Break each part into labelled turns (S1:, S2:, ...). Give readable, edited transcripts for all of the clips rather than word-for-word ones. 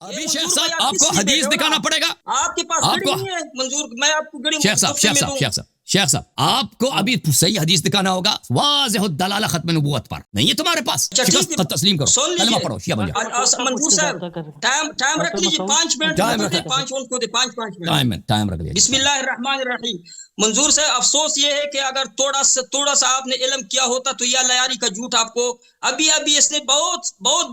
S1: ابھی شیخ صاحب آپ کو حدیث دکھانا پڑے گا.
S2: آپ کے پاس گھڑی نہیں ہے منظور, میں آپ کو گھڑی
S1: شیخ صاحب آپ کو ابھی صحیح حدیث دکھانا ہوگا واضح الدلالہ ختم نبوت پر. نہیں ہے تمہارے پاس, شکست تسلیم کرو, کلمہ پڑھو.
S2: منظور صاحب ٹائم رکھ لیجیے, 5 منٹ
S1: ٹائم رکھ لیجیے.
S2: بسم اللہ الرحمن الرحیم. منظور صاحب افسوس یہ ہے کہ اگر تھوڑا سا آپ نے علم کیا ہوتا تو یہ اللہ یاری کا جھوٹ آپ کو ابھی اس نے بہت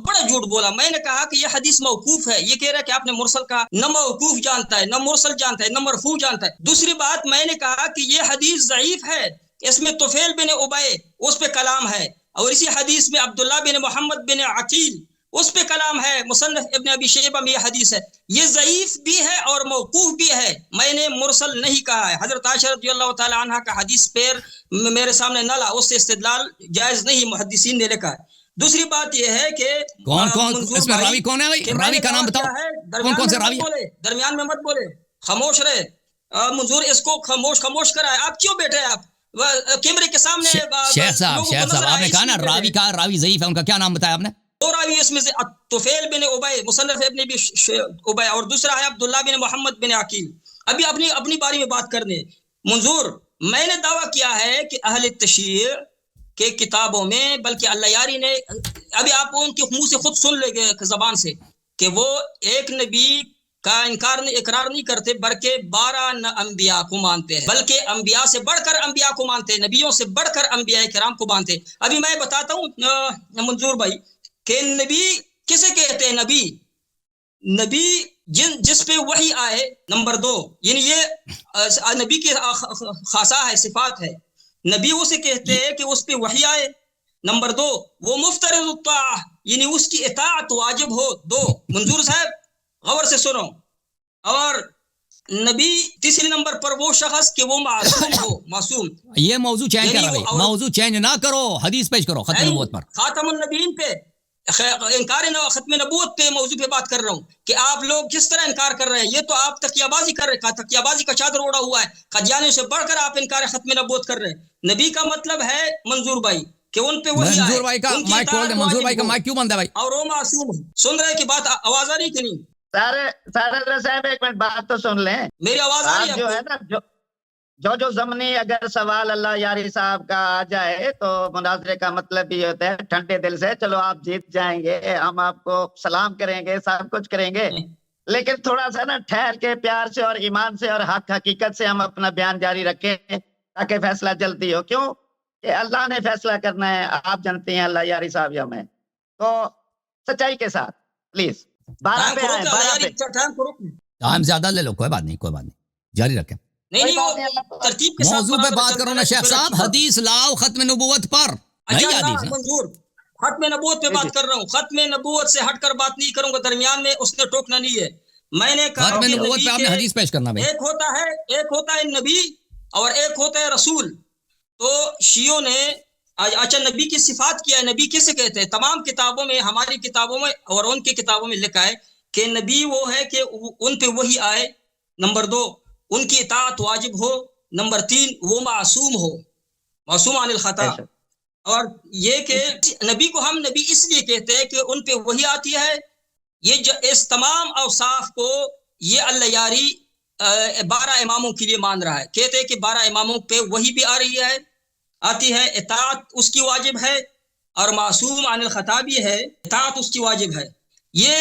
S2: بڑا جھوٹ بولا. میں نے کہا کہ یہ حدیث موقوف ہے, یہ کہہ رہا ہے کہ آپ نے مرسل کہا. نہ موقوف جانتا ہے, نہ مرسل جانتا ہے, نہ مرفوع جانتا ہے. دوسری بات میں نے کہا کہ یہ حدیث ضعیف ہے, اس میں طفیل بن ابی اس پہ کلام ہے, اور اسی حدیث میں عبداللہ بن محمد بن عقیل اس پہ کلام ہے. مصنف ابن ابی شیبہ میں یہ حدیث ہے, یہ ضعیف بھی ہے اور موقوف بھی ہے. میں نے مرسل نہیں کہا ہے. حضرت عائشہ رضی اللہ تعالی عنہا کا حدیث پیر میرے سامنے نہ لا, اس سے استدلال جائز نہیں, محدثین نے لکھا ہے. دوسری بات یہ ہے کہ
S1: کون اس میں راوی کون ہے بھائی, راوی کا نام بتاؤ, کون سے راوی ہیں؟
S2: درمیان میں مت بولے, خاموش رہے. منظور اس کو خاموش کرائے. آپ کیوں بیٹھے ہیں, آپ کیمرے کے سامنے.
S1: شیخ صاحب آپ نے کہا نا راوی ضعیف ہے, ان کا کیا نام بتایا آپ نے؟
S2: دو راوی اس میں سے طفیل بن ابی مصنف ابن ابی, اور دوسرا ہے عبداللہ بن محمد بن عقیل. ابھی اپنی باری میں بات کرنے. منظور میں نے دعویٰ کیا ہے کہ اہل تشیع کے کتابوں میں, بلکہ اللہ یاری نے, ابھی آپ ان کے منہ سے خود سن لیں گے زبان سے, کہ وہ ایک نبی کا اقرار نہیں کرتے, بلکہ 12 انبیاء کو مانتے ہیں, بلکہ انبیاء سے بڑھ کر انبیاء کو مانتے ہیں, نبیوں سے بڑھ کر انبیاء کرام کو مانتے ہیں. ابھی میں بتاتا ہوں منظور بھائی کہ نبی کسے کہتے ہیں. نبی جس پہ وحی آئے, نمبر 2, یعنی یہ نبی کی خاصہ ہے, صفات ہے. نبی اسے کہتے ہیں کہ اس پہ وحی آئے. نمبر 2, وہ مفترض الطاعہ, یعنی اس کی اطاعت واجب ہو. 2 منظور صاحب غور سے سنو. اور نبی تیسری نمبر پر وہ شخص کہ وہ معصوم ہو. معصوم,
S1: یہ موضوع چینج کر رہے, موضوع چینج نہ کرو, حدیث پیش کرو ختم نبوت پر.
S2: خاتم النبیین پہ, انکار ختم نبوت پہ موضوع پہ بات کر رہا ہوں کہ آپ لوگ کس طرح انکار کر رہے ہیں. یہ تو آپ تکیہ بازی کر رہے ہیں, تکیہ بازی کا چادر اوڑا ہوا ہے. قادیانیوں سے بڑھ کر آپ انکار ختم نبوت کر رہے ہیں. نبی کا مطلب ہے منظور بھائی کہ ان پہ وہی آئے.
S1: منظور بھائی کا مائک کھول دیں, منظور بھائی کا مائک کیوں بند ہے بھائی؟
S2: اور وہ معصوم ہے. سن رہے کہ بات آواز آ رہی کہ نہیں؟
S3: سارے صاحب ایک منٹ بات تو سن لیں.
S2: میری آواز آ رہی ہے؟
S3: جو ہے نا جو ضمنی اگر سوال اللہ یاری صاحب کا آ جائے تو مناظرے کا مطلب یہ ہوتا ہے ٹھنڈے دل سے چلو آپ جیت جائیں گے, ہم آپ کو سلام کریں گے, سب کچھ کریں گے, لیکن تھوڑا سا نا ٹھہر کے پیار سے اور ایمان سے اور حق حقیقت سے ہم اپنا بیان جاری رکھیں تاکہ فیصلہ جلدی ہو. کیوں کہ اللہ نے فیصلہ کرنا ہے, آپ جانتے ہیں اللہ یاری صاحب یا میں, تو سچائی کے ساتھ پلیز 12 پہ آئیں. 12 پہ
S1: ٹائم زیادہ لے لو, کوئی بات نہیں, جاری رکھیں.
S2: نہیں ترتیب کے ساتھ
S1: موضوع پہ بات کرو نا شیخ صاحب, حدیث لاؤ ختم نبوت پر.
S2: منظور ختم نبوت پہ بات کر رہا ہوں, ختم نبوت سے ہٹ کر بات نہیں کروں گا, درمیان میں اس نے ٹوکنا نہیں ہے. میں نے کہا
S1: ختم نبوت پہ آپ نے حدیث پیش کرنا ہے.
S2: ایک ہوتا ہے نبی اور ایک ہوتا ہے رسول. تو شیعوں نے اچھا نبی کی صفات کیا ہے. نبی کسے کہتے ہیں؟ تمام کتابوں میں, ہماری کتابوں میں اور ان کی کتابوں میں لکھا ہے کہ نبی وہ ہے کہ ان پہ وہی آئے. نمبر 2, ان کی اطاعت واجب ہو. نمبر 3, وہ معصوم ہو, معصوم عن الخطا. اور یہ کہ نبی کو ہم نبی اس لیے کہتے ہیں کہ ان پہ وہی آتی ہے. یہ اس تمام اوصاف کو یہ اللہ یاری 12 اماموں کے لیے مان رہا ہے. کہتے ہیں کہ 12 اماموں پہ وہی بھی آتی ہے, اطاعت اس کی واجب ہے, اور معصوم عن الخطا بھی ہے, اطاعت اس کی واجب ہے. یہ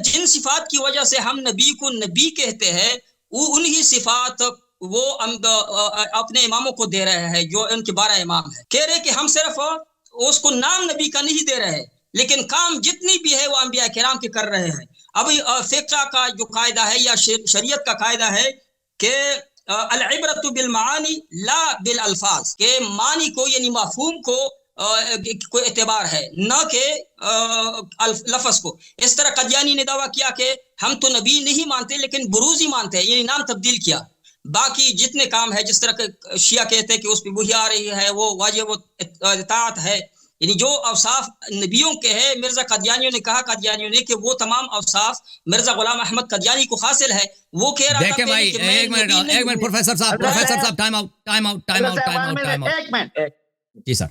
S2: جن صفات کی وجہ سے ہم نبی کو نبی کہتے ہیں, وہ انہی صفات وہ اپنے اماموں کو دے رہے ہیں جو ان کے 12 امام ہیں. کہہ رہے کہ ہم صرف اس کو نام نبی کا نہیں دے رہے, لیکن کام جتنی بھی ہے وہ انبیاء کرام کے کر رہے ہیں. اب فقہ کا جو قاعدہ ہے یا شریعت کا قاعدہ ہے کہ العبرت بالمعانی لا بالالفاظ, کہ معنی کو یعنی مفہوم کو کوئی اعتبار ہے, نہ کہ لفظ کو. اس طرح قادیانی نے دعویٰ کیا کہ ہم تو نبی نہیں مانتے لیکن بروزی مانتے ہیں, یعنی نام تبدیل کیا. باقی جتنے کام ہے, جس طرح کہ شیعہ کہتے ہیں کہ اس پہ وحی آ رہی ہے, وہ واجب اطاعت ہے, یعنی جو اوصاف نبیوں کے ہیں. مرزا قادیانیوں نے کہا کہ وہ تمام اوصاف مرزا غلام احمد قادیانی کو حاصل ہے. وہ کہہ رہا
S1: دیکھیں بھائی, ایک منٹ پروفیسر صاحب ٹائم آؤٹ. جی سر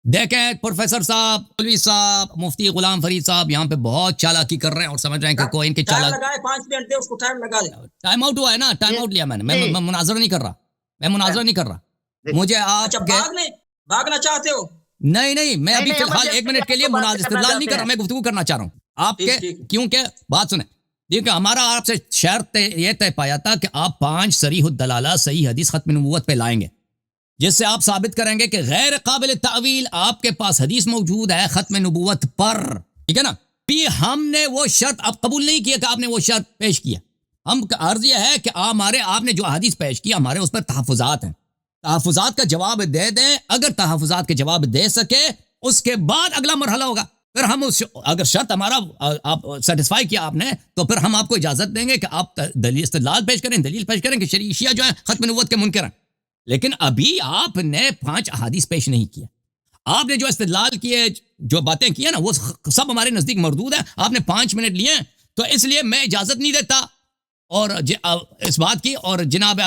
S1: دیکھیں پروفیسر صاحب، مولوی صاحب، مفتی غلام فرید صاحب یہاں پہ بہت چالاکی کر رہے ہیں اور سمجھ رہے ہیں کہ کوئی ان کے
S2: ٹائم لگائے 5 منٹ دے اس کو، ٹائم لگا دے.
S1: ٹائم آؤٹ ہوا ہے نا، ٹائم آؤٹ لیا میں نے. میں مناظرہ نہیں کر رہا، میں مناظرہ نہیں کر رہا. مجھے آپ
S2: اچھا بھاگنا چاہتے ہو؟
S1: نہیں میں ابھی فی الحال 1 منٹ کے لیے استدلال نہیں کر رہا، میں گفتگو کرنا چاہ رہا ہوں آپ کے. کیونکہ بات سنیں، دیکھیں ہمارا آپ سے شرط یہ طے پایا تھا کہ آپ 5 صریح الدلالہ صحیح حدیث ختم نبوت پہ لائیں گے، جس سے آپ ثابت کریں گے کہ غیر قابل تعویل آپ کے پاس حدیث موجود ہے ختم نبوت پر. ٹھیک ہے نا؟ بھی ہم نے وہ شرط اب قبول نہیں کیا کہ آپ نے وہ شرط پیش کیا. ہم عرض یہ ہے کہ آپ نے جو حدیث پیش کیا ہمارے اس پر تحفظات ہیں، تحفظات کا جواب دے دیں. اگر تحفظات کے جواب دے سکے اس کے بعد اگلا مرحلہ ہوگا. پھر ہم اگر شرط ہمارا آپ سیٹسفائی کیا آپ نے، تو پھر ہم آپ کو اجازت دیں گے کہ آپ دلیل استدلال پیش کریں، دلیل پیش کریں کہ شیعہ جو ہے ختم نبوت کے منکر ہیں. لیکن ابھی آپ نے 5 احادیث پیش نہیں کیا. آپ نے جو استدلال کیے، جو باتیں کی ہیں نا، وہ سب ہمارے نزدیک مردود ہیں. آپ نے 5 منٹ لیے، تو اس لیے میں اجازت نہیں دیتا اور اس بات کی. اور جناب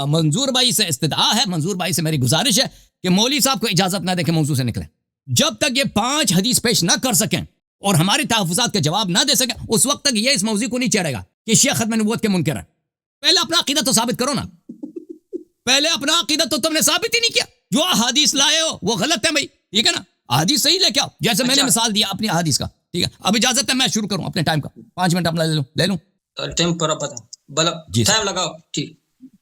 S1: منظور بھائی سے استدعا ہے، منظور بھائی سے میری گزارش ہے کہ مولوی صاحب کو اجازت نہ دے کہ موضوع سے نکلیں. جب تک یہ 5 حدیث پیش نہ کر سکیں اور ہمارے تحفظات کے جواب نہ دے سکیں، اس وقت تک یہ اس موضوع کو نہیں چڑھے گا کہ شیعہ ختم نبوت کے منکر ہیں. پہلے اپنا عقیدہ تو ثابت کرو نا. پہلے اپنا عقیدہ تو تم نے ثابت ہی نہیں کیا. جو احادیث لائے ہو وہ غلط ہے بھائی. ٹھیک ہے نا؟ احادیث صحیح لے کے آؤ، جیسے میں نے مثال دیا اپنی احادیث کا. ٹھیک ہے، اب اجازت ہے میں شروع کروں اپنے ٹائم کا. 5 منٹ اپنا لے لوں.
S2: ٹائم پر پتہ جی ٹائم لگاؤ. ٹھیک،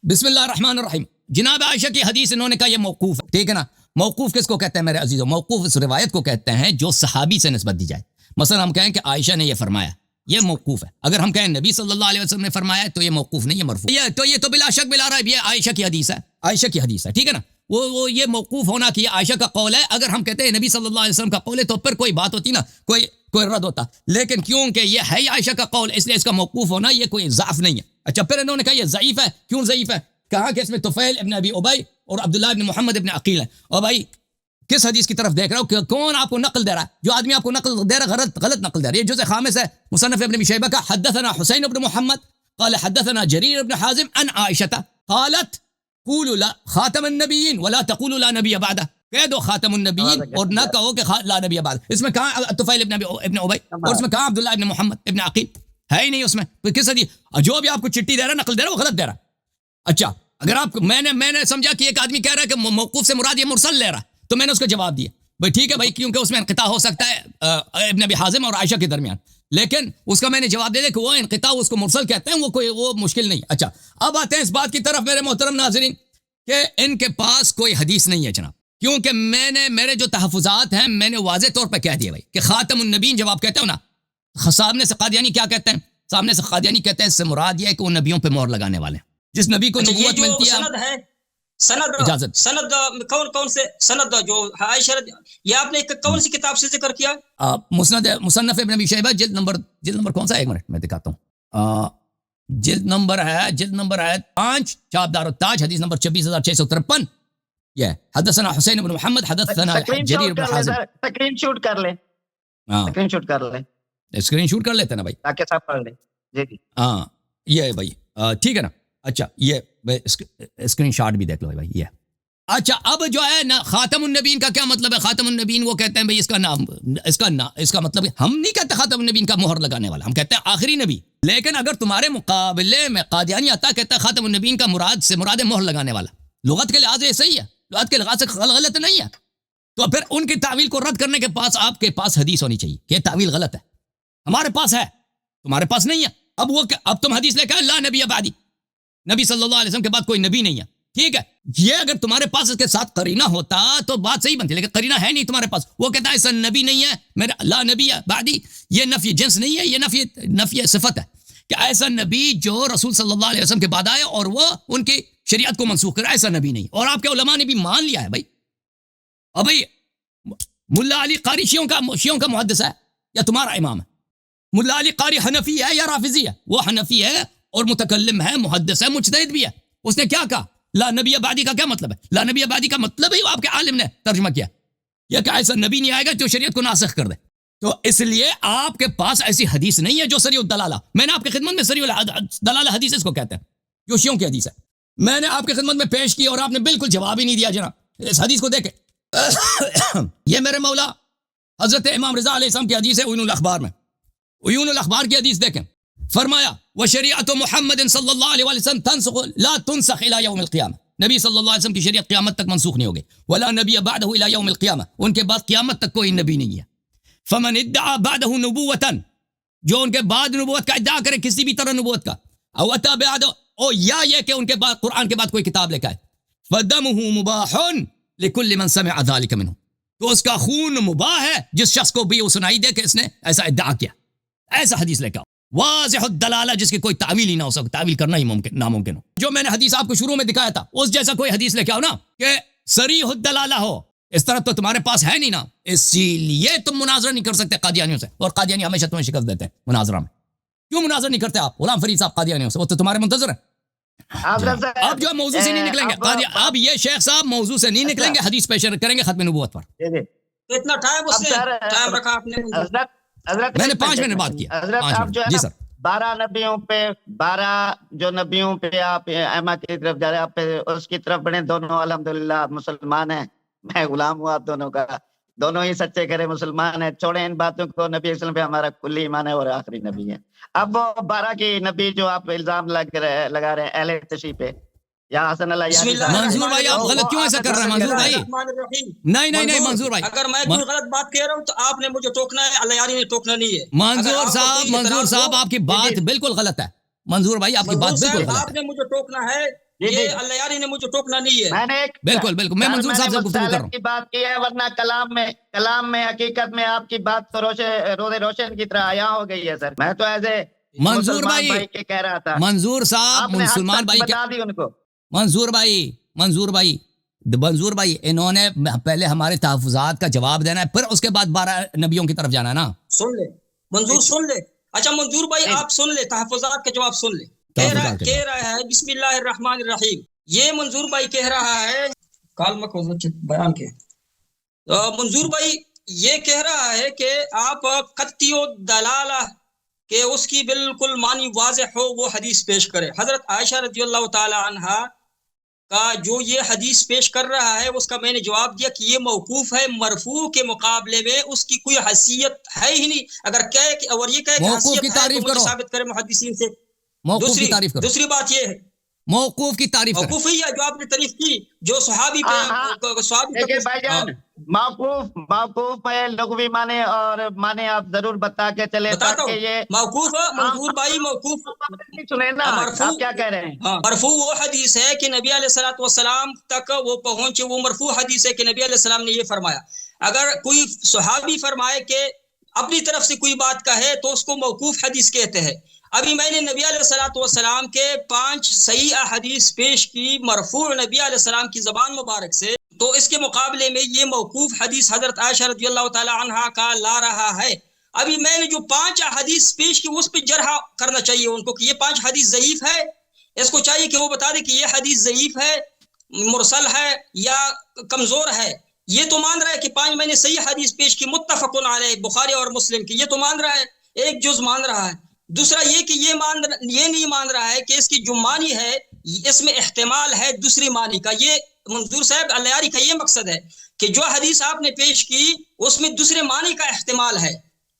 S1: بسم اللہ الرحمن الرحیم. جناب عائشہ کی حدیث انہوں نے کہا یہ موقوف ہے. ٹھیک ہے نا؟ موقوف کس کو کہتے ہیں میرے عزیزو؟ موقوف اس روایت کو کہتے ہیں جو صحابی سے نسبت دی جائے. مثلا ہم کہیں کہ عائشہ نے یہ فرمایا، یہ موقوف ہے. اگر ہم کہیں نبی صلی اللہ علیہ وسلم نے فرمایا تو یہ موقوف نہیں، یہ مرفوع. یہ تو بلا شک بلا ریب یہ عائشہ کی حدیث ہے، عائشہ کی حدیث ہے. ٹھیک ہے نا؟ وہ یہ موقوف ہونا کہ یہ عائشہ کا قول ہے. اگر ہم کہتے ہیں نبی صلی اللہ علیہ وسلم کا قول ہے تو پھر کوئی بات ہوتی نا، کوئی رد ہوتا. لیکن کیونکہ یہ ہے عائشہ کا قول، اس لیے اس کا موقوف ہونا یہ کوئی ضعف نہیں ہے. اچھا، پھر انہوں نے کہا یہ ضعیف ہے. کیوں ضعیف ہے؟ کہا کہ اس میں طفیل ابن ابی ابی اور عبداللہ ابن محمد ابن عقیل ہے. اور بھائی کس حدیث کی طرف دیکھ رہا ہو کہ کون آپ کو نقل دے رہا ہے؟ جو آدمی آپ کو نقل دے رہا ہے غلط نقل دے رہا ہے. یہ جزء خامس ہے مصنف ابن ابی شیبہ کا. حدثنا حسین ابن محمد قال حدثنا جریر ابن حازم عن عائشہ قالت قولوا لا خاتم النبیین ولا تقولوا لا نبی بعدہ. کہہ دو خاتم النبیین اور نہ کہو کہ لا نبی بعد. اس میں کہاں طفیل ابن ابی اور اس میں کہاں عبداللہ ابن محمد ابن عقیل؟ ہے ہی نہیں اس میں. کس حدیث؟ جو بھی آپ کو چٹھی دے رہا ہے نقل دے رہا ہے وہ غلط دے رہا ہے. اچھا، اگر آپ میں نے سمجھا کہ ایک آدمی کہہ رہا ہے کہ موقوف سے مراد یہ مرسل لے رہا ہے، تو میں نے اس کو جواب دیا بھائی ٹھیک ہے بھائی، کیونکہ اس میں انقطاع ہو سکتا ہے ابن ابی حازم اور عائشہ کے درمیان. لیکن اس کا میں نے جواب دے دیا کہ وہ انقطاع اس کو مرسل کہتے ہیں، وہ مشکل نہیں. اچھا، اب آتے ہیں اس بات کی طرف میرے محترم ناظرین کہ ان کے پاس کوئی حدیث نہیں ہے جناب. کیونکہ میرے جو تحفظات ہیں میں نے واضح طور پہ کہہ دیا بھائی کہ خاتم النبیین جب آپ کہتے ہو نا، سامنے سے قادیانی کیا کہتے ہیں؟ سامنے سے قادیانی کہتے ہیں اس سے مراد یہ ہے کہ وہ نبیوں پہ مہر لگانے والے ہیں. جس نبی کو نبوت ملتی ہے
S2: سند کون سے سند جو عائشہ، یہ آپ نے کون سی کتاب سے ذکر کیا؟
S1: مصنف ابن ابی شیبہ جلد نمبر کون سا؟ 1 منٹ میں دکھاتا ہوں. جلد نمبر ہے 5 چابدار التاج، حدیث نمبر 24653. یہ حدثنا حسین بن محمد حدثنا جریر بن حازم.
S3: اسکرین شوٹ کر لیں،
S1: اسکرین شوٹ کر لیتے نا بھائی
S3: تاکہ سب پڑھ لیں. جی
S1: ہاں، یہ بھائی ٹھیک ہے نا. اچھا، یہ اسکرین شاٹ بھی دیکھ لو بھائی. یہ اچھا، اب جو ہے نا خاتم النبیین کا کیا مطلب ہے؟ خاتم النبیین وہ کہتے ہیں بھائی اس کا مطلب ہم نہیں کہتے خاتم النبیین کا مہر لگانے والا، ہم کہتے ہیں آخری نبی. لیکن اگر تمہارے مقابلے میں قادیانی آتا کہتا ہے خاتم النبیین کا مراد ہے مہر لگانے والا، لغت کے لحاظ سے صحیح ہے، لغت کے لحاظ سے غلط نہیں ہے. تو پھر ان کی تعویل کو رد کرنے کے پاس آپ کے پاس حدیث ہونی چاہیے کہ تعویل غلط ہے. ہمارے پاس ہے، تمہارے پاس نہیں ہے. اب تم حدیث لے کے لا نبی بعدی، نبی صلی اللہ علیہ وسلم کے بعد کوئی نبی نہیں ہے. ٹھیک ہے، یہ اگر تمہارے پاس اس کے ساتھ قرینہ ہوتا تو بات صحیح بنتی، لیکن قرینہ ہے نہیں تمہارے پاس. وہ کہتا ہے ایسا نبی نہیں ہے میرا، لا نبی بعدی. یہ نفی جنس نہیں ہے، یہ نفی صفت ہے کہ ایسا نبی جو رسول صلی اللہ علیہ وسلم کے بعد آئے اور وہ ان کی شریعت کو منسوخ کرے، ایسا نبی نہیں. اور آپ کے علماء نے بھی مان لیا ہے بھائی. اب بھائی ملا علی قاری شیعوں کا محدث ہے یا تمہارا امام ہے؟ ملا علی قاری حنفی ہے یا رافضی ہے؟ وہ حنفی ہے اور متکلم ہے، محدث ہے، مجتہد بھی ہے. اس نے کیا کہا؟ لا نبی بعدی کا کیا مطلب ہے؟ لا نبی بعدی کا مطلب ہی آپ کے عالم نے ترجمہ کیا یا کہ ایسا نبی نہیں آئے گا جو شریعت کو ناسخ کر دے. تو اس لیے آپ کے پاس ایسی حدیث نہیں ہے جو صریح الدلالہ. میں نے آپ کی خدمت میں صریح الدلالہ حدیث اس کو کہتے ہیں جو شیعوں کی حدیث ہے، میں نے آپ کی خدمت میں پیش کی اور آپ نے بالکل جواب ہی نہیں دیا جناب. اس حدیث کو دیکھیں، یہ میرے مولا حضرت امام رضا علیہ السلام کی حدیث ہے عیون الاخبار میں. عیون الاخبار کی حدیث دیکھیں, فرمایا وشریعت محمد صلی اللہ علیہ وسلم تنسخ لا تنسخ الى یوم القیامہ, نبی صلی اللہ علیہ وسلم کی شریعت قیامت تک منسوخ نہیں ہوگی. ولا نبی بعدہ الى یوم القیامہ, ان کے بعد قیامت تک کوئی نبی نہیں ہے. فمن ادعا بعدہ نبوتا, جو ان کے بعد نبوت کا ادعا کرے کسی بھی طرح نبوت کا, او اتا بعدہ, او یا یہ کہ ان کے بعد قرآن کے بعد کوئی کتاب لے کے آئے, فدمہ مباح لکل من سمع ذلک منہ, تو اس کا خون مباح ہے جس شخص کو بھی وہ سنائی دے کہ اس نے ایسا ادعا کیا. ایسا حدیث لے کے آؤ واضح الدلالہ, جس کی کوئی تعویل ہی نہ ہو سکے, تعویل کرنا ہی ناممکن ہو. جو میں نے حدیث آپ کو شروع میں دکھایا تھا اس جیسا کوئی حدیث لے کے آؤ نا کہ صریح الدلالہ ہو, اس طرح تو تمہارے پاس ہے نہیں نا, اسی لیے تم مناظرہ نہیں کر سکتے قادیانیوں سے, اور قادیانی ہمیشہ تمہیں شکست دیتے ہیں مناظرہ میں. کیوں مناظرہ نہیں کرتے آپ غلام فرید صاحب قادیانیوں سے, وہ تو تمہارے منتظر ہیں. آپ جو موضوع سے نہیں نکلیں گے, اب یہ شیخ صاحب موضوع سے نہیں نکلیں گے, حدیث پیش کریں گے ختم نبوت پر.
S2: اتنا ٹائم اس نے ٹائم رکھا آپ نے.
S1: میں نے 5 منٹ بات کیا.
S3: حضرت آپ جو ہے
S1: جی سر,
S3: 12 نبیوں پہ 12 جو نبیوں پہ آپ ائمہ کی طرف جا رہے ہیں, آپ پہ اس کی طرف بڑھیں. دونوں الحمدللہ مسلمان ہیں, میں غلام ہوں آپ دونوں کا, دونوں ہی سچے کرے مسلمان ہیں. چھوڑیں ان باتوں کو, نبی اسلام پہ ہمارا کلی ایمان ہے اور آخری نبی ہے. اب وہ 12 کی نبی جو آپ الزام لگا رہے ہیں اہل تشیع پہ, یا حسن اللہ
S1: منظور بھائی آپ غلط کیوں ایسا کر رہے ہیں منظور بھائی؟ نہیں منظور بھائی,
S2: اگر میں کوئی غلط بات کہہ رہا ہوں تو آپ نے مجھے ٹوکنا ہے, اللہ یاری نے ٹوکنا نہیں ہے.
S1: منظور صاحب آپ کی بات بالکل غلط ہے. منظور بھائی آپ کی بات بالکل غلط ہے.
S2: آپ نے مجھے ٹوکنا ہے, یہ اللہ یاری نے مجھے ٹوکنا نہیں ہے.
S3: میں نے
S1: بالکل میں منظور صاحب سے گفتگو کر رہا ہوں.
S3: کی بات کی ہے, ورنہ کلام میں حقیقت میں آپ کی بات تو روز روشن کی طرح عیاں ہو گئی ہے سر. میں تو ایسے
S1: منظور بھائی
S3: کے کہہ رہا تھا,
S1: منظور صاحب مسلمان بھائی
S3: بتا دی ان کو.
S1: منظور بھائی انہوں نے پہلے ہمارے تحفظات کا جواب دینا ہے, پھر اس کے بعد 12 نبیوں کی طرف جانا ہے نا.
S2: سن لے منظور, سن لے. اچھا منظور بھائی آپ سن لے, تحفظات کا جواب سن لے. کہہ رہا ہے بسم اللہ الرحمن الرحیم. یہ منظور بھائی کہہ رہا ہے, کالمہ کو بیان کے منظور بھائی یہ کہہ رہا ہے کہ آپ قطعی و دلالہ کہ اس کی بالکل معنی واضح ہو وہ حدیث پیش کرے. حضرت عائشہ رضی اللہ تعالی عنہا کا جو یہ حدیث پیش کر رہا ہے اس کا میں نے جواب دیا کہ یہ موقوف ہے, مرفوع کے مقابلے میں اس کی کوئی حیثیت ہے ہی نہیں. اگر کہے کہ اور یہ کہے کہ حیثیت ہے تو مجھے ثابت کرے محدثین سے. دوسری بات یہ ہے
S1: موقوف کی تعریف کریں.
S2: موقوف ہی ہے جو آپ نے تعریف کی, جو صحابی پہ صحابی
S3: بھائی جان موقوف میں لغوی معنی اور معنی آپ ضرور بتا کے چلے تاکہ یہ
S2: موقوف منظور بھائی موقوف
S3: سنیں نا آپ کیا کہہ رہے ہیں.
S2: مرفوع وہ حدیث ہے کہ نبی علیہ الصلوۃ والسلام تک وہ پہنچے, وہ مرفوع حدیث ہے کہ نبی علیہ السلام نے یہ فرمایا. اگر کوئی صحابی فرمائے کہ اپنی طرف سے کوئی بات کہے تو اس کو موقوف حدیث کہتے ہیں. ابھی میں نے نبی علیہ الصلوۃ والسلام کے 5 صحیح احادیث پیش کی مرفوع نبی علیہ السلام کی زبان مبارک سے, تو اس کے مقابلے میں یہ موقوف حدیث حضرت عائشہ رضی اللہ تعالی عنہا کا لا رہا ہے. ابھی میں نے جو 5 حدیث پیش کی اس پہ جرح کرنا چاہیے ان کو کہ یہ 5 حدیث ضعیف ہے. اس کو چاہیے کہ وہ بتا دے کہ یہ حدیث ضعیف ہے, مرسل ہے یا کمزور ہے. یہ تو مان رہا ہے کہ 5 میں نے صحیح حدیث پیش کی متفق علیہ بخاری اور مسلم کی, یہ تو مان رہا ہے, ایک جز مان رہا ہے. دوسرا یہ کہ یہ نہیں مان رہا ہے کہ اس کی جو معنی ہے اس میں احتمال ہے دوسری معنی کا. یہ منظور صاحب اللہ یاری کا یہ مقصد ہے کہ جو حدیث آپ نے پیش کی اس میں دوسرے معنی کا احتمال ہے,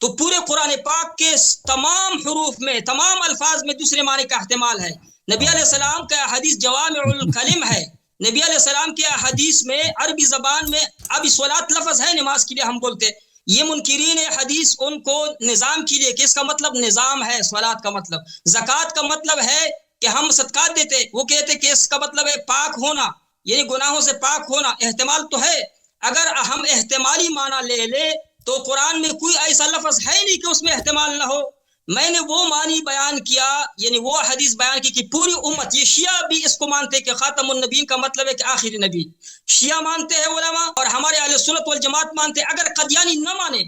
S2: تو پورے قرآن پاک کے تمام حروف میں تمام الفاظ میں دوسرے معنی کا احتمال ہے. نبی علیہ السلام کا حدیث جوامع الکلم ہے. نبی علیہ السلام کے حدیث میں عربی زبان میں اب صلاۃ لفظ ہے نماز کے لیے ہم بولتے. یہ منکرین حدیث ان کو نظام کے لیے کہ اس کا مطلب نظام ہے, صلاۃ کا مطلب, زکوٰۃ کا مطلب ہے کہ ہم صدقات دیتے, وہ کہتے کہ اس کا مطلب ہے پاک ہونا, یعنی گناہوں سے پاک ہونا. احتمال تو ہے, اگر ہم احتمالی معنی لے لے تو قرآن میں کوئی ایسا لفظ ہے نہیں کہ اس میں احتمال نہ ہو. میں نے وہ معنی بیان کیا, یعنی وہ حدیث بیان کی کہ پوری امت, یہ شیعہ بھی اس کو مانتے کہ خاتم النبیین کا مطلب ہے کہ آخری نبی, شیعہ مانتے ہیں علماء, اور ہمارے اہل سنت والجماعت مانتے ہیں. اگر قادیانی نہ مانے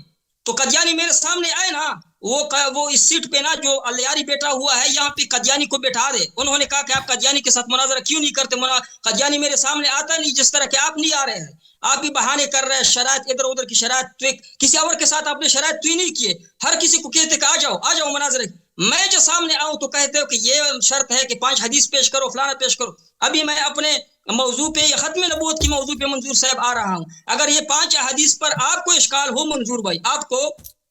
S2: تو قادیانی میرے سامنے آئے نا, وہ اس سیٹ پہ نا جو الیاری بیٹھا ہوا ہے یہاں پہ قادیانی کو بیٹھا دے. انہوں نے کہا کہ آپ قادیانی کے ساتھ مناظرہ کیوں نہیں کرتے, قادیانی میرے سامنے آتا نہیں جس طرح کہ آپ نہیں آ رہے ہیں, آپ بھی بہانے کر رہے ہیں, شرائط ادھر ادھر کی شرائط, کسی اور کے ساتھ آپ نے شرائط تو نہیں کیے, ہر کسی کو کہتے کہ آ جاؤ مناظرے. میں جو سامنے آؤں تو کہتے ہو کہ یہ شرط ہے کہ 5 حدیث پیش کرو, فلانا پیش کرو. ابھی میں اپنے موضوع پہ یا ختم نبوت کی موضوع پہ منظور صاحب آ رہا ہوں. اگر یہ 5 احادیث پر آپ کو اشکال ہو منظور بھائی آپ کو,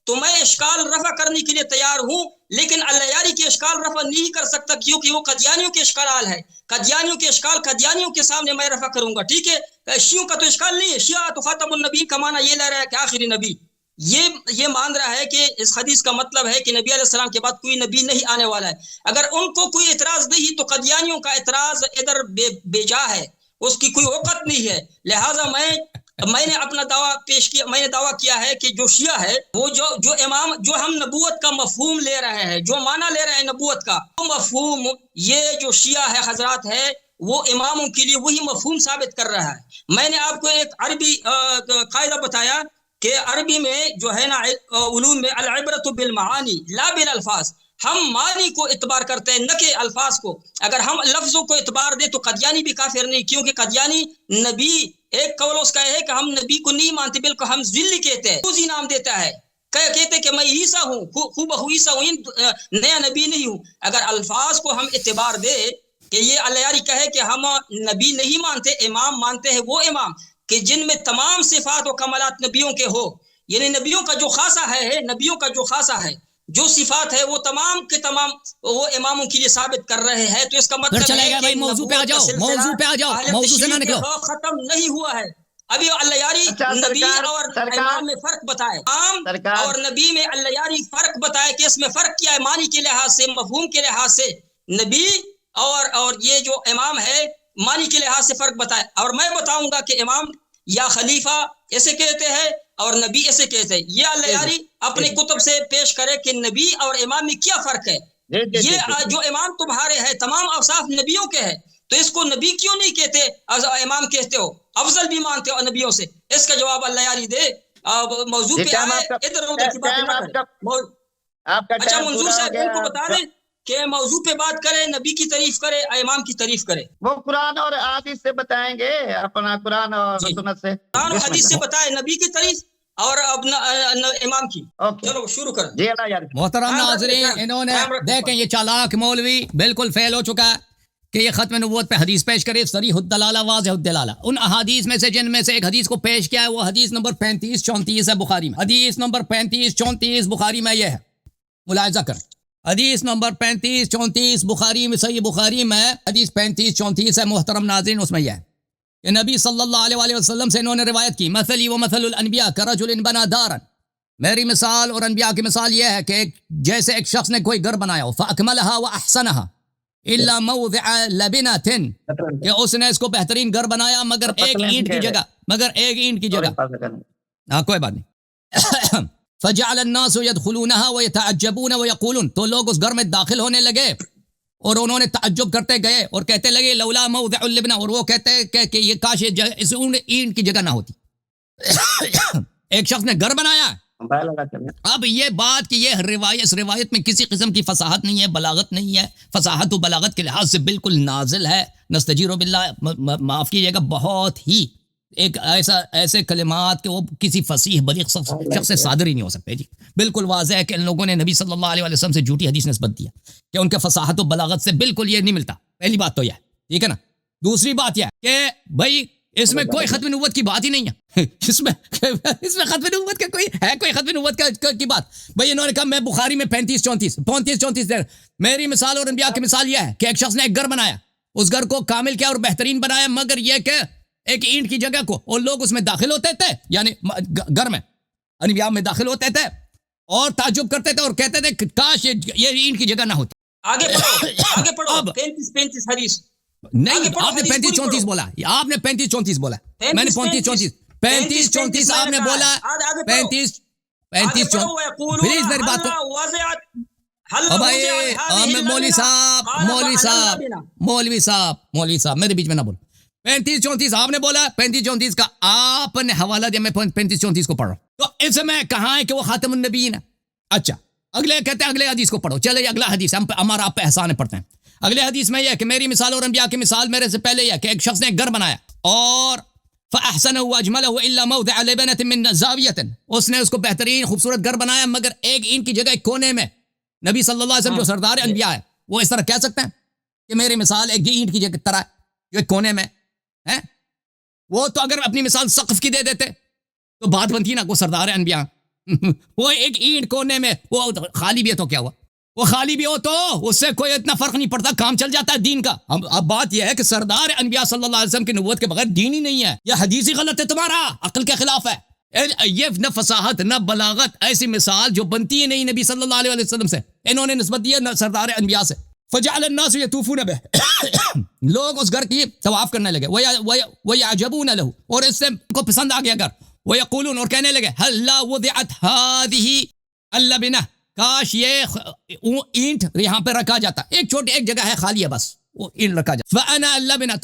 S2: تو میں اشکال رفع کرنے کے لیے تیار ہوں, لیکن اللہ یاری کے اشکال رفع نہیں کر سکتا کیونکہ وہ قادیانیوں کے اشکال ہے. قادیانیوں کے اشکال قادیانیوں کے سامنے میں رفع کروں گا, ٹھیک ہے. شیعوں کا تو اشکال نہیں ہے, شیعہ تو خاتم النبی کا معنی یہ لے رہا ہے کہ آخری نبی, یہ مان رہا ہے کہ اس حدیث کا مطلب ہے کہ نبی علیہ السلام کے بعد کوئی نبی نہیں آنے والا ہے. اگر ان کو کوئی اعتراض نہیں تو قادیانیوں کا اعتراض ادھر بے جا ہے, اس کی کوئی اوقات نہیں ہے. لہٰذا میں نے اپنا دعویٰ پیش کیا, میں نے دعویٰ کیا ہے کہ جو شیعہ ہے وہ جو امام جو ہم نبوت کا مفہوم لے رہے ہیں, جو معنی لے رہے ہیں نبوت کا, وہ مفہوم یہ جو شیعہ ہے حضرات ہے وہ اماموں کے لیے وہی مفہوم ثابت کر رہا ہے. میں نے آپ کو ایک عربی قاعدہ بتایا کہ عربی میں جو ہے نا علوم میں العبرۃ بالمعانی لا بالالفاظ, ہم معنی کو اعتبار کرتے ہیں نہ کہ الفاظ کو. اگر ہم لفظوں کو اعتبار دیں تو قادیانی بھی کافر نہیں, کیونکہ قادیانی نبی ایک قول اس کا ہے کہ ہم نبی کو نہیں مانتے بلکہ ہم ذل کہتے ہیں, خوزی نام دیتا ہے, کہتے کہ میں عیسیٰ ہوں, خوب عیسیٰ ہوں, نیا نبی نہیں ہوں. اگر الفاظ کو ہم اعتبار دے کہ یہ اللہ یاری کہے کہ ہم نبی نہیں مانتے, امام مانتے ہیں, وہ امام کہ جن میں تمام صفات و کمالات نبیوں کے ہو, یعنی نبیوں کا جو خاصہ ہے, نبیوں کا جو خاصہ ہے, جو صفات ہے وہ تمام کے تمام وہ اماموں کے لیے ثابت کر رہے ہیں. تو اس کا مطلب
S1: چلے
S2: ہے
S1: گا
S2: کہ
S1: بھائی, موضوع پہ آ جاؤ, موضوع پہ آ جاؤ, موضوع سے نہ نکلو.
S2: ختم نہیں ہوا ہے ابھی. اللہ یاری نبی اور امام میں فرق بتائے, امام اور نبی میں اللہ یاری فرق بتائے کہ اس میں فرق کیا ہے معنی کے لحاظ سے, مفہوم کے لحاظ سے. نبی اور یہ جو امام ہے معنی کے لحاظ سے فرق بتائے, اور میں بتاؤں گا کہ امام یا خلیفہ ایسے کہتے ہیں اور نبی ایسے کہتے ہیں. یہ اللہ یاری اپنے کتب سے پیش کرے کہ نبی اور امام میں کیا فرق ہے. یہ جو امام تمہارے ہیں تمام اوصاف نبیوں کے ہیں, تو اس کو نبی کیوں نہیں کہتے, امام کہتے ہو, افضل بھی مانتے ہو نبیوں سے. اس کا جواب اللہ یاری دے. موضوع پہ آئے, ادھر ادھر کی باتیں نہ کریں. اچھا منظور صاحب ان کو بتا دیں کہ موضوع پہ بات کرے, نبی کی تعریف کرے, امام کی تعریف کرے.
S3: وہ قرآن اور حدیث سے بتائیں گے, اپنا قرآن اور سنت سے,
S2: قرآن اور حدیث سے بتائے نبی کی تعریف اور امام کی. چلو شروع کریں.
S3: جی اللہ یار.
S1: محترم ناظرین, انہوں نے دیکھیں یہ چالاک مولوی بالکل فیل ہو چکا ہے کہ یہ ختم نبوت پہ حدیث پیش کرے, صریح الدلالہ واضح الدلالہ. ان احادیث میں سے جن میں سے ایک حدیث کو پیش کیا ہے وہ حدیث نمبر 35-34 ہے بخاری میں. حدیث نمبر 35-34 بخاری میں یہ ہے, ملاحظہ کریں. حدیث نمبر 35-34 بخاری میں, صحیح بخاری میں حدیث 35-34 ہے محترم ناظرین. اس میں یہ ہے کہ نبی صلی اللہ علیہ وآلہ وسلم سے انہوں نے روایت کی, مثلی و مثل الانبیاء کرجل بنا دارا, میری مثال اور انبیاء کی مثال یہ ہے کہ جیسے ایک شخص نے کوئی گھر بنایا ہو, فاکملها واحسنها الا موضع لبنۃ, کہ اس نے اس کو بہترین گھر بنایا مگر ایک اینٹ کی جگہ, مگر ایک اینٹ کی جگہ. ہاں کوئی بات نہیں. فجعل الناس يدخلونها ويتعجبون ويقولون, تو لوگ اس گھر میں داخل ہونے لگے اور انہوں نے تعجب کرتے گئے اور کہتے لگے لولا موضع اللبنہ, اور وہ کہتے کہ یہ کاش اس اینٹ کی جگہ نہ ہوتی. ایک شخص نے گھر بنایا. اب یہ بات کہ یہ روایت, اس روایت میں کسی قسم کی فصاحت نہیں ہے, بلاغت نہیں ہے. فصاحت و بلاغت کے لحاظ سے بالکل نازل ہے, نستجیر باللہ, معاف کیجیے گا, بہت ہی ایک ایسے کلمات کہ وہ کسی فصیح بلیغ شخص سے صادر ہی نہیں ہو سکتے. جی بالکل واضح ہے کہ ان لوگوں نے نبی صلی اللہ علیہ وسلم سے جھوٹی حدیث نسبت دیا کہ ان کے فصاحت و بلاغت سے بالکل یہ نہیں ملتا. پہلی بات تو یہ ہے, ٹھیک ہے نا. دوسری بات یہ ہے کہ بھائی اس میں کوئی ختم نبوت کی بات ہی نہیں ہے. اس میں ختم نبوت کا کوئی ختم نبوت کی بات. بھائی انہوں نے کہا میں بخاری میں 35-34 میری مثال اور انبیاء کی مثال یہ ہے کہ ایک شخص نے ایک گھر بنایا, اس گھر کو کامل کیا اور بہترین بنایا مگر یہ کہ ایک اینٹ کی جگہ کو, اور لوگ اس میں داخل ہوتے تھے, یعنی گھر میں انبیاء میں داخل ہوتے تھے اور تعجب کرتے تھے اور کہتے تھے کہ کاش یہ اینٹ کی جگہ نہ ہوتی.
S2: آگے پڑھو 35 حدیث
S1: نہیں, آپ نے 35-34 بولا, آپ نے 35-34 بولا, میں نے 35-34 آپ نے بولا 35-34. پلیز میری بات کو بھائی, مولوی صاحب میرے بیچ میں نہ بول. 35-34 آپ نے بولا, 35-34 کا آپ نے حوالہ دیا, میں 35-34 کو پڑھ رہا ہوں. تو اس میں کہاں ہے کہ وہ خاتم النبیین ہے. اچھا اگلے کہتے ہیں اگلے حدیث کو پڑھو. چلے اگلا حدیث ہمارا آپ پہ احسان پڑھتے ہیں. اگلے حدیث میں یہ ہے کہ میری مثال اور انبیاء کی مثال میرے سے پہلے یہ کہ ایک شخص نے ایک گھر بنایا اور فاحسنه واجمله الا موضع لبنة من زاویہ, اس نے اس کو بہترین خوبصورت گھر بنایا مگر ایک اینٹ کی جگہ ایک کونے میں. نبی صلی اللہ علیہ وسلم جو سردار انبیاء ہے وہ اس طرح کہہ سکتے ہیں کہ میری مثال ایک اینٹ کی جگہ طرح جو ایک کونے میں, ہیں؟ وہ تو اگر اپنی مثال سقف کی دے دیتے تو بات بنتی نا، کو سردار انبیاء وہ ایک اینٹ کونے میں وہ خالی بھی ہے تو کیا ہوا، وہ خالی بھی ہو تو اس سے کوئی اتنا فرق نہیں پڑتا، کام چل جاتا ہے دین کا۔ اب بات یہ ہے کہ سردار انبیاء صلی اللہ علیہ وسلم کی نبوت کے بغیر دین ہی نہیں ہے، یہ حدیث ہی غلط ہے، تمہارا عقل کے خلاف ہے۔ یہ نہ فصاحت نہ بلاغت، ایسی مثال جو بنتی ہے نہیں نبی صلی اللہ علیہ وسلم سے، انہوں نے نسبت دی ہے سردار انبیاء سے۔ فجعل الناس يطوفون به لوگ اس گھر کی طواف کرنے لگے، ويعجبون له، اور اس سے کو پسند آ گیا گھر، ويقولون، اور کہنے لگے هل لا وضعت هذه اللبنه، کاش یہ اینٹ یہاں پہ رکھا جاتا، ایک چھوٹی ایک جگہ ہے خالی ہے بس، وہ اینٹ رکھا جاتا۔ فانا اللبنه،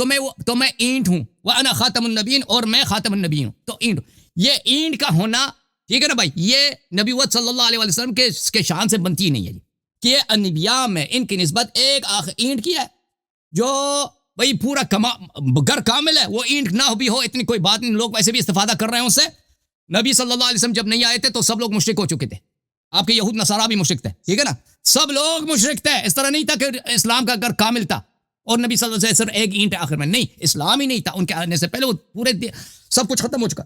S1: تو میں اینٹ ہوں، وانا خاتم النبیین، اور میں خاتم النبیین ہوں۔ تو اینٹ، یہ اینٹ کا ہونا ٹھیک ہے نا بھائی، یہ نبوت صلی اللہ علیہ وسلم کے شان سے بنتی ہی نہیں ہے کہ انبیاء میں ان کی نسبت ایک اینٹ کی ہے، جو بھئی پورا گھر کامل ہے، وہ اینٹ نہ بھی ہو اتنی کوئی بات نہیں، لوگ ویسے بھی استفادہ کر رہے ہیں اس سے۔ نبی صلی اللہ علیہ وسلم جب نہیں آئے تھے تو سب لوگ مشرک ہو چکے تھے، آپ کے یہود نصارہ بھی مشرک تھے، ٹھیک ہے نا، سب لوگ مشرک تھے، اس طرح نہیں تھا کہ اسلام کا گھر کامل تھا اور نبی صلی اللہ علیہ وسلم ایک اینٹ آخر میں، نہیں، اسلام ہی نہیں تھا ان کے آنے سے پہلے، وہ پورے سب کچھ ختم ہو چکا۔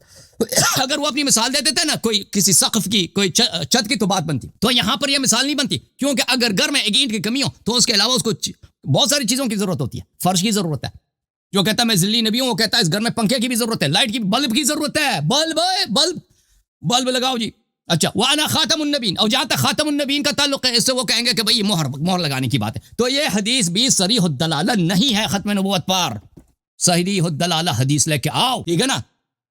S1: اگر وہ اپنی مثال دیتے تھے نا کوئی کسی سقف کی، کوئی چھت کی، تو بات بنتی، تو یہاں پر یہ مثال نہیں بنتی، کیونکہ اگر گھر میں ایک اینٹ کی کمی ہو تو اس کے علاوہ اس کو بہت ساری چیزوں کی ضرورت ہوتی ہے، فرش کی ضرورت ہے، جو کہتا ہے میں ذلی نبی ہوں وہ کہتا ہے اس گھر میں پنکھے کی بھی ضرورت ہے، لائٹ کی، بلب کی ضرورت ہے، بلب لگاؤ جی۔ اچھا، وانا خاتم النبیین، اور جہاں تک خاتم النبیین کا تعلق ہے اس سے وہ کہیں گے کہ بھئی مہر لگانے کی بات ہے، تو یہ حدیث بھی صریح الدلالہ نہیں ہے ختم نبوت پر، صریح الدلالہ حدیث لے کے آؤ، ٹھیک ہے نا،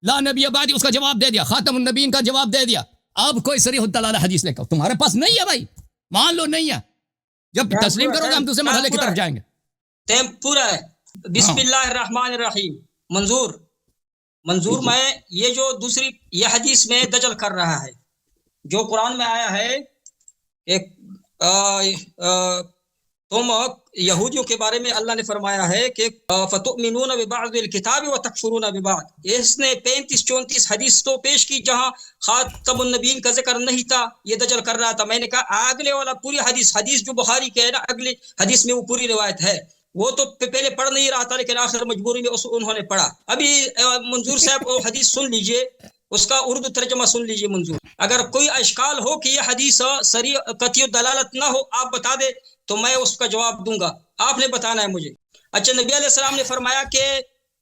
S1: لا نبی بعدی، اس کا جواب دے دیا، خاتم النبیین کا جواب دے دیا، اب کوئی صریح الدلالہ حدیث لے کے آؤ، تمہارے پاس نہیں ہے بھائی، مان لو نہیں ہے، جب تسلیم کرو گے ہم دوسرے مرحلے کی طرف جائیں گے۔
S2: ٹائم پورا ہے۔ بسم اللہ الرحمن الرحیم۔ منظور میں یہ جو دوسری یہ حدیث میں دجل کر رہا ہے، جو قرآن میں آیا ہے ایک تم یہودیوں کے بارے میں اللہ نے فرمایا ہے کہ فَتُؤْمِنُونَ بِبَعْضِ الْكِتَابِ وَتَكْفُرُونَ بِبَعْضٍ، اس نے 35-34 حدیث تو پیش کی جہاں خاتم النبیین کا ذکر نہیں تھا، یہ دجل کر رہا تھا۔ میں نے کہا اگلے والا پوری حدیث جو بخاری کے ہے نا، اگلی حدیث میں وہ پوری روایت ہے، وہ تو پہلے پڑھ نہیں رہا تھا لیکن آخر مجبوری میں انہوں نے پڑھا۔ ابھی منظور صاحب وہ حدیث سن لیجئے، اس کا اردو ترجمہ سن لیجئے منظور۔ اگر کوئی اشکال ہو کہ یہ حدیث صریح قطعی دلالت نہ ہو، آپ بتا دے تو میں اس کا جواب دوں گا، آپ نے بتانا ہے مجھے۔ اچھا، نبی علیہ السلام نے فرمایا کہ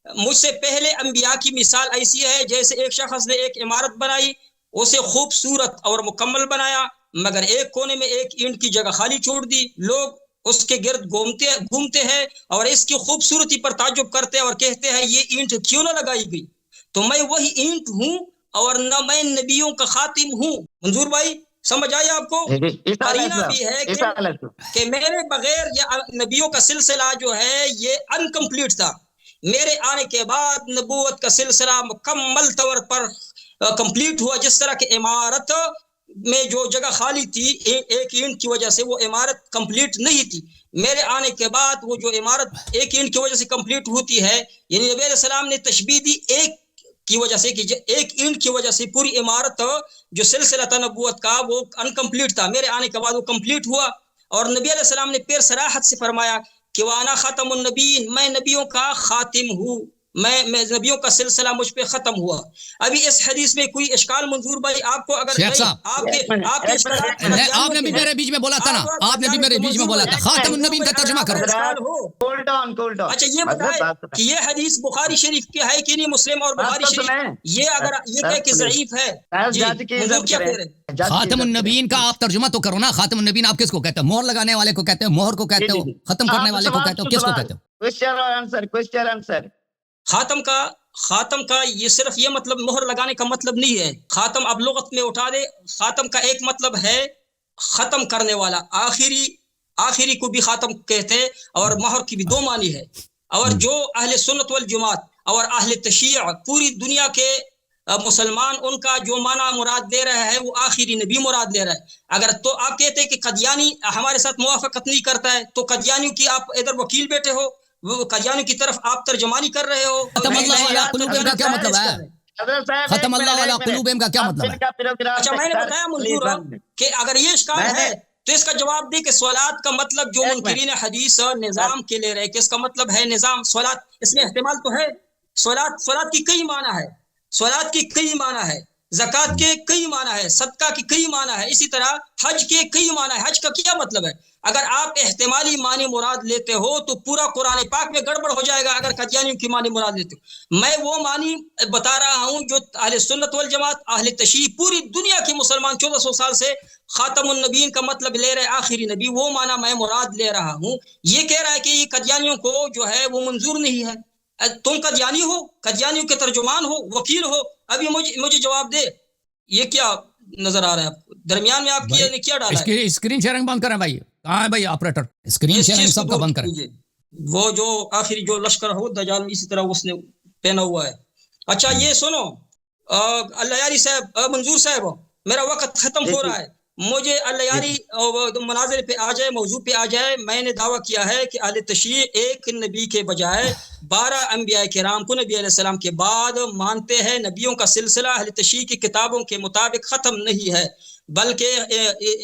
S2: مجھ سے پہلے انبیاء کی مثال ایسی ہے جیسے ایک شخص نے ایک عمارت بنائی، اسے خوبصورت اور مکمل بنایا، مگر ایک کونے میں ایک اینٹ کی جگہ خالی چھوڑ دی، لوگ اس کے گرد گھومتے ہیں اور اس کی خوبصورتی پر تعجب کرتے ہیں اور کہتے ہیں یہ اینٹ کیوں نہ لگائی گئی؟ تو میں وہی اینٹ ہوں اور نہ میں نبیوں کا خاتم ہوں۔ منظور بھائی سمجھ آئی آپ کو؟ قرینہ بھی ہے کہ میرے بغیر یہ نبیوں کا سلسلہ جو ہے یہ انکمپلیٹ تھا، میرے آنے کے بعد نبوت کا سلسلہ مکمل طور پر کمپلیٹ ہوا، جس طرح کہ عمارت میں جو جگہ خالی تھی ایک اینٹ کی وجہ سے وہ عمارت کمپلیٹ نہیں تھی، میرے آنے کے بعد وہ جو عمارت ایک اینٹ کی وجہ سے کمپلیٹ ہوتی ہے، یعنی نبی علیہ السلام نے تشبیہ دی ایک کی وجہ سے کہ ایک اینٹ کی وجہ سے پوری عمارت جو سلسلہ تھا نبوت کا وہ انکمپلیٹ تھا، میرے آنے کے بعد وہ کمپلیٹ ہوا۔ اور نبی علیہ السلام نے پھر صراحت سے فرمایا کہ وانا خاتم النبیین، میں نبیوں کا خاتم ہوں، میں نبیوں کا سلسلہ مجھ پہ ختم ہوا۔ ابھی اس حدیث میں کوئی اشکال منظور بھائی آپ کو اگر آپ
S1: نے بھی میرے بیچ میں بولا تھا نا، آپ نے بھی میرے بیچ میں بولا تھا، خاتم النبیین کا ترجمہ کرو۔
S2: اچھا یہ بتائیں کہ یہ حدیث بخاری شریف کی ہے کہ نہیں، مسلم اور بخاری شریف، یہ اگر یہ کہہ کہ ضعیف ہے،
S1: خاتم النبیین کا آپ ترجمہ تو کرو نا، خاتم النبیین آپ کس کو کہتے ہیں؟ مہر لگانے والے کو کہتے ہیں، مہر کو کہتے ہو، ختم کرنے والے کو کہتے ہو، کس کو کہتے ہو؟ خاتم کا یہ صرف یہ مطلب مہر لگانے کا مطلب نہیں ہے، خاتم اب لغت میں اٹھا دے، خاتم کا ایک مطلب ہے ختم کرنے والا، آخری کو بھی خاتم کہتے ہیں، اور مہر کی بھی دو معنی ہے۔ اور جو اہل سنت والجماعت اور اہل تشیع پوری دنیا کے مسلمان ان کا جو معنی مراد دے رہا ہے وہ آخری نبی مراد لے رہا ہے۔ اگر تو آپ کہتے ہیں کہ قادیانی ہمارے ساتھ موافقت نہیں کرتا ہے، تو قادیانیوں کی آپ ادھر وکیل بیٹھے ہو، وہ قادیانی کی طرف آپ ترجمانی کر رہے ہو۔ ختم اللہ علی قلوبہم کا کیا مطلب ہے؟ ختم اللہ علی قلوبہم کا کیا مطلب ہے؟
S2: اچھا میں نے بتایا منظور کہ اگر یہ اشکال ہے تو اس کا جواب دے کہ صلات کا مطلب جو منکرین حدیث نظام کے لے رہے کہ اس کا مطلب ہے نظام، صلات، اس میں احتمال تو ہے صلات کی کئی معنی ہے، صلات کی کئی معنی ہے، زکوٰۃ کے کئی معنی ہے، صدقہ کی کئی معنی ہے، اسی طرح حج کے کئی معنی ہے۔ حج کا کیا مطلب ہے؟ اگر آپ احتمالی معنی مراد لیتے ہو تو پورا قرآن پاک میں گڑبڑ ہو جائے گا اگر قادیانیوں کی معنی مراد لیتے ہو۔ میں وہ معنی بتا رہا ہوں جو اہل سنت والجماعت، اہل تشیع، پوری دنیا کے مسلمان 1400 سال سے خاتم النبیین کا مطلب لے رہے آخری نبی، وہ معنی میں مراد لے رہا ہوں۔ یہ کہہ رہا ہے کہ یہ قادیانیوں کو جو ہے وہ منظور نہیں ہے۔ تم قادیانی ہو، قادیانیوں کے ترجمان ہو، وکیل ہو، ابھی مجھے جواب دے۔ یہ کیا نظر آ رہا ہے آپ کو؟ درمیان میں آپ کی نے کیا ڈالا ہے؟
S1: اسکرین شیئرنگ بند کریں بھائی، کہاں ہے بھائی آپریٹر؟ اسکرین شیئرنگ سب کا بند کریں۔
S2: وہ جو آخری جو لشکر ہو دجال اسی طرح اس نے پہنا ہوا ہے۔ اچھا یہ سنو اللہ یاری صاحب، منظور صاحب، میرا وقت ختم ہو رہا ہے، مجھے اللہ یاری مناظر پہ آ جائے، موضوع پہ آ جائے۔ میں نے دعویٰ کیا ہے کہ اہل تشیع ایک نبی کے بجائے 12 انبیاء کرام کو نبی علیہ السلام کے بعد مانتے ہیں۔ نبیوں کا سلسلہ اہل تشیع کی کتابوں کے مطابق ختم نہیں ہے، بلکہ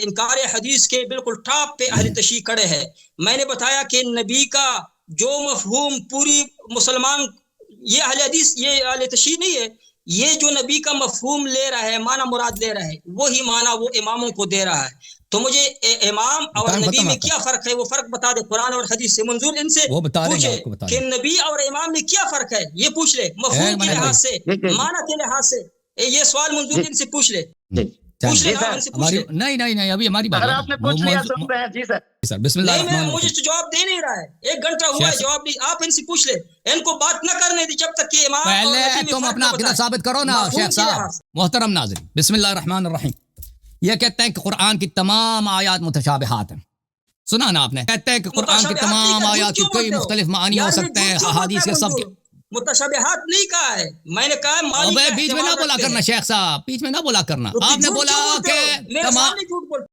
S2: انکار حدیث کے بالکل ٹاپ پہ اہل تشیع کڑے ہے۔ میں نے بتایا کہ نبی کا جو مفہوم پوری مسلمان، یہ اہل حدیث، یہ اہل تشیع نہیں ہے، یہ جو نبی کا مفہوم لے رہا ہے، معنی مراد لے رہا ہے، وہی معنی وہ اماموں کو دے رہا ہے۔ تو مجھے امام اور نبی میں کیا فرق ہے وہ فرق بتا دے قرآن اور حدیث سے۔ منظور ان سے پوچھے کہ نبی اور امام میں کیا فرق ہے، یہ پوچھ لے، مفہوم کے لحاظ سے، معنی کے لحاظ سے۔ یہ سوال منظور ان سے پوچھ لے، پوچھ لے، ان سے پوچھ لے۔
S1: نہیں ابھی ہماری بات
S3: آپ نے پوچھ لیا سن رہے ہیں جی سر۔
S1: بسم اللہ الرحمن الرحیم۔
S2: مجھے جواب دے نہیں رہا ہے، 1 گھنٹہ ہوا ہے جواب نہیں۔ آپ ان سے پوچھ لے، ان کو بات نہ کرنے دی جب تک کہ امام
S1: پہلے تم اپنا عقیدہ ثابت کرو نا شیخ صاحب۔ محترم ناظرین، بسم اللہ الرحمن الرحیم۔ یہ کہتے ہیں کہ قرآن کی تمام آیات متشابہات ہیں، سنا نا آپ نے؟ کہتے ہیں کہ قرآن کی تمام آیات کی کئی مختلف معنی ہو سکتے ہیں، احادیث کے سب کے
S2: متشابہات نہیں کہا ہے، میں نے کہا معنی کا
S1: بیچ میں نہ بولا کرنا شیخ صاحب، بیچ میں نہ بولا کرنا۔ آپ نے بولا کہ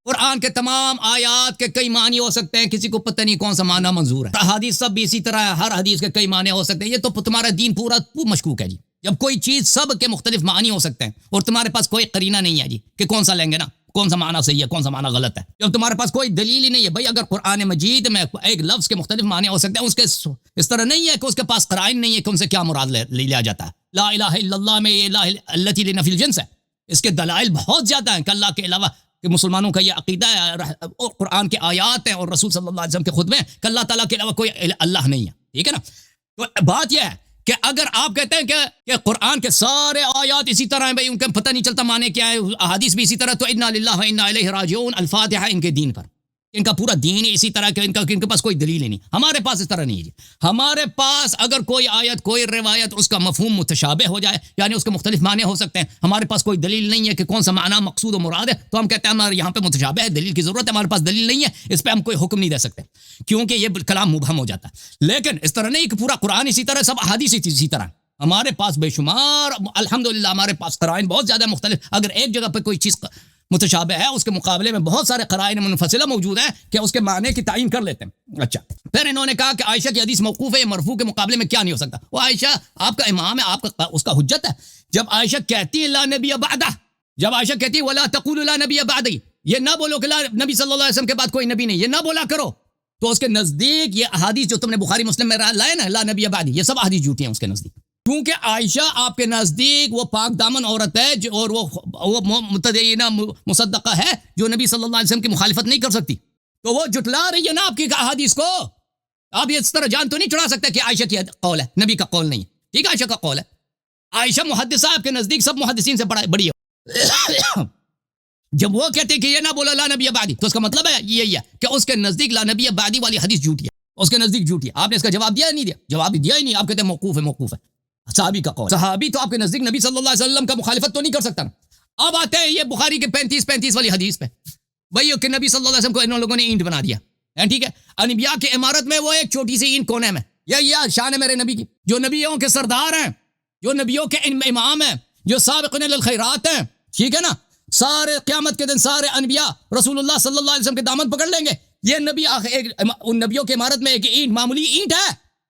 S1: قرآن کے تمام آیات کے کئی معنی ہو سکتے ہیں، کسی کو پتہ نہیں کون سا معنی منظور ہے۔ احادیث سب بھی اسی طرح ہے، ہر حدیث کے کئی معنی ہو سکتے ہیں۔ یہ تو تمہارا دین پورا مشکوک ہے جی، جب کوئی چیز سب کے مختلف معنی ہو سکتے ہیں اور تمہارے پاس کوئی قرینہ نہیں ہے جی کہ کون سا لیں گے نا، کون سا معنی صحیح ہے کون سا معنی غلط ہے، جب تمہارے پاس کوئی دلیل ہی نہیں ہے۔ بھائی اگر قرآن مجید میں ایک لفظ کے مختلف معنی ہو سکتے ہیں، اس کے اس طرح نہیں ہے کہ اس کے پاس قرائن نہیں ہے کہ ان سے کیا مراد لیا جاتا ہے۔ لا الہ الا اللہ میں یہ الہ التی لنفی الجنس ہے، اس کے دلائل بہت زیادہ ہیں کہ اللہ کے علاوہ، کہ مسلمانوں کا یہ عقیدہ ہے اور قرآن کے آیات ہیں اور رسول صلی اللہ علیہ وسلم کے خطبے ہیں کہ اللہ تعالیٰ کے علاوہ کوئی اللہ نہیں ہے، ٹھیک ہے نا۔ تو بات یہ ہے کہ اگر آپ کہتے ہیں کہ قرآن کے سارے آیات اسی طرح ہیں، بھائی ان کا پتہ نہیں چلتا معنی کیا ہے، احادیث بھی اسی طرح، تو انا للہ و انا الیہ راجعون الفاتحہ ان کے دین پر، ان کا پورا دین ہی اسی طرح کہ ان کے پاس کوئی دلیل ہی نہیں۔ ہمارے پاس اس طرح نہیں ہے جی، ہمارے پاس اگر کوئی آیت کوئی روایت اس کا مفہوم متشابہ ہو جائے، یعنی اس کے مختلف معنی ہو سکتے ہیں، ہمارے پاس کوئی دلیل نہیں ہے کہ کون سا معنی مقصود و مراد ہے، تو ہم کہتے ہیں ہمارے یہاں پہ متشابہ ہے، دلیل کی ضرورت ہے، ہمارے پاس دلیل نہیں ہے، اس پہ ہم کوئی حکم نہیں دے سکتے کیونکہ یہ کلام مبہم ہو جاتا ہے۔ لیکن اس طرح نہیں کہ پورا قرآن اسی طرح، سب احادیث اسی طرح، ہمارے پاس بے شمار الحمدللہ ہمارے پاس قرائن بہت زیادہ مختلف۔ اگر ایک جگہ پہ کوئی چیز متشابہ ہے، اس کے مقابلے میں بہت سارے قرائن منفصلہ موجود ہیں کہ اس کے معنی کی تعین کر لیتے ہیں۔ اچھا، پھر انہوں نے کہا کہ عائشہ کی حدیث موقوف ہے، یہ مرفوع کے مقابلے میں کیا نہیں ہو سکتا؟ وہ عائشہ آپ کا امام ہے، آپ کا اس کا حجت ہے۔ جب عائشہ کہتی ہے لا نبی بعدہ، جب عائشہ کہتی ہے ولا تقولوا لا نبی بعدی، یہ نہ بولو کہ نبی صلی اللہ علیہ وسلم کے بعد کوئی نبی نہیں، یہ نہ بولا کرو، تو اس کے نزدیک یہ احادیث جو تم نے بخاری مسلم میں لائے نا لا نبی بعدی، یہ سب احادیث جھوٹی ہیں اس کے نزدیک، کیونکہ عائشہ آپ کے نزدیک وہ پاک دامن عورت ہے اور وہ متدینہ مصدقہ ہے جو نبی صلی اللہ علیہ وسلم کی مخالفت نہیں کر سکتی، تو وہ جھٹلا رہی ہے نا آپ کی احادیث کو۔ آپ یہ اس طرح جان تو نہیں چڑھا سکتے کہ عائشہ کی قول ہے، نبی کا قول نہیں ہے، ٹھیک ہے، عائشہ کا قول ہے۔ عائشہ محدثہ آپ کے نزدیک سب محدثین سے بڑی ہے۔ جب وہ کہتے ہیں کہ یہ نہ بولا لا نبی بعدی، تو اس کا مطلب ہے یہی ہے کہ اس کے نزدیک لا نبی بعدی والی حدیث جھوٹی ہے، اس کے نزدیک جھوٹی ہے۔ آپ نے اس کا جواب دیا نہیں دیا؟ جواب دیا ہی نہیں، آپ کہتے ہیں موقوف ہے، موقوف ہے، صحابی کا قول، صحابی تو آپ کے نزدیک نبی صلی اللہ علیہ وسلم کا مخالفت تو نہیں کر سکتا نا۔ اب آتے ہیں یہ بخاری کے 35 والی حدیث پہ، بھائی کہ نبی صلی اللہ علیہ وسلم کو ان لوگوں نے اینٹ بنا دیا، ٹھیک ہے، انبیاء کی عمارت میں وہ ایک چھوٹی سی اینٹ کونے میں، یہ شان ہے میرے نبی کی، جو نبیوں کے سردار ہیں، جو نبیوں کے امام ہیں، جو سابقون للخیرات ہیں، ٹھیک ہے نا، سارے قیامت کے دن سارے انبیاء رسول اللہ صلی اللہ علیہ وسلم کے دامن پکڑ لیں گے۔ یہ نبی ان نبیوں کی عمارت میں ایک اینٹ معمولی اینٹ ہے،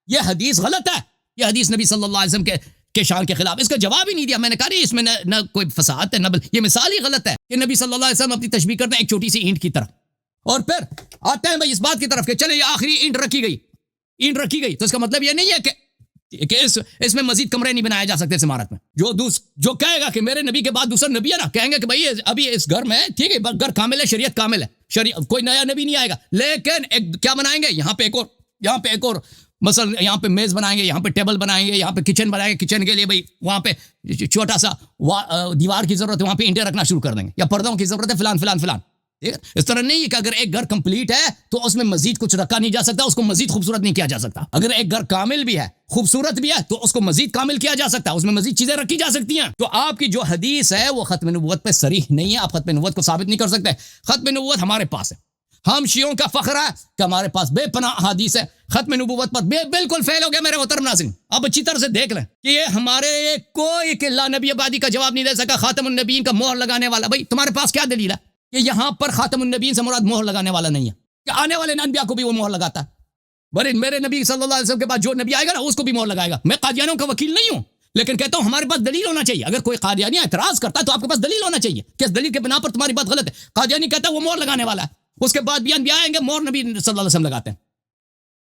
S1: یہ حدیث غلط ہے، یہ حدیث نبی صلی اللہ علیہ وسلم کے شان کے خلاف۔ اس کا جواب ہی نہیں دیا، میں نے کہا نہیں اس میں نہ کوئی فساد ہے، نہ یہ مثال ہی غلط ہے کہ نبی صلی اللہ علیہ وسلم اپنی تشبیہ کرتے ہیں ایک چھوٹی سی اینٹ کی طرح۔ اور پھر آتے ہیں بھائی اس بات کی طرف کہ چلے یہ آخری اینٹ رکھی گئی، تو اس کا مطلب یہ نہیں ہے کہ کہ اس میں مزید کمرے نہیں بنائے جا سکتے اس عمارت میں. جو کہے گا کہ میرے نبی کے بعد دوسرا نبی ہے نا, کہیں گے کہ بھائی ابھی اس گھر میں ٹھیک ہے گھر کامل ہے, شریعت کامل ہے, کوئی نیا نبی نہیں آئے گا, لیکن کیا بنائیں گے یہاں پہ ایک اور مثلا یہاں پہ میز بنائیں گے, یہاں پہ ٹیبل بنائیں گے, یہاں پہ کچن بنائیں گے, کچن کے لیے بھائی وہاں پہ چھوٹا سا دیوار کی ضرورت ہے, وہاں پہ اینٹیں رکھنا شروع کر دیں گے, یا پردوں کی ضرورت ہے فلان فلان فلان. ٹھیک ہے, اس طرح نہیں ہے کہ اگر ایک گھر کمپلیٹ ہے تو اس میں مزید کچھ رکھا نہیں جا سکتا, اس کو مزید خوبصورت نہیں کیا جا سکتا. اگر ایک گھر کامل بھی ہے خوبصورت بھی ہے تو اس کو مزید کامل کیا جا سکتا ہے, اس میں مزید چیزیں رکھی جا سکتی ہیں. تو آپ کی جو حدیث ہے وہ ختم نبوت پہ صریح نہیں ہے, آپ ختم نبوت کو ثابت نہیں کر سکتے. ختم نبوت ہمارے پاس ہے, ہم شیعوں کا فخر ہے کہ ہمارے پاس بے پناہ احادیث ہے. ختم نبوت پر بالکل فیل ہو گیا میرے محترم ناظرین. اب اچھی طرح سے دیکھ لیں کہ یہ ہمارے کوئی لا نبی آبادی کا جواب نہیں دے سکا. خاتم النبیین کا مہر لگانے والا, بھائی تمہارے پاس کیا دلیل ہے کہ یہاں پر خاتم النبیین سے مراد مہر لگانے والا نہیں ہے, کہ آنے والے انبیاء کو بھی وہ مہر لگاتا ہے. بھائی میرے نبی صلی اللہ علیہ وسلم کے بعد جو نبی آئے گا نا اس کو بھی مہر لگائے گا. میں قادیانیوں کا وکیل نہیں ہوں, لیکن کہتا ہوں ہمارے پاس دلیل ہونا چاہیے. اگر کوئی قادیانی اعتراض کرتا ہے تو آپ کے پاس دلیل ہونا چاہیے کہ اس دلیل کے بنا پر تمہاری بات غلط ہے. قادیانی کہتا ہے وہ مہر لگانے والا ہے, اس کے بعد بھی انبیاء آئیں گے مہر نبی صلی اللہ علیہ وسلم لگاتے ہیں.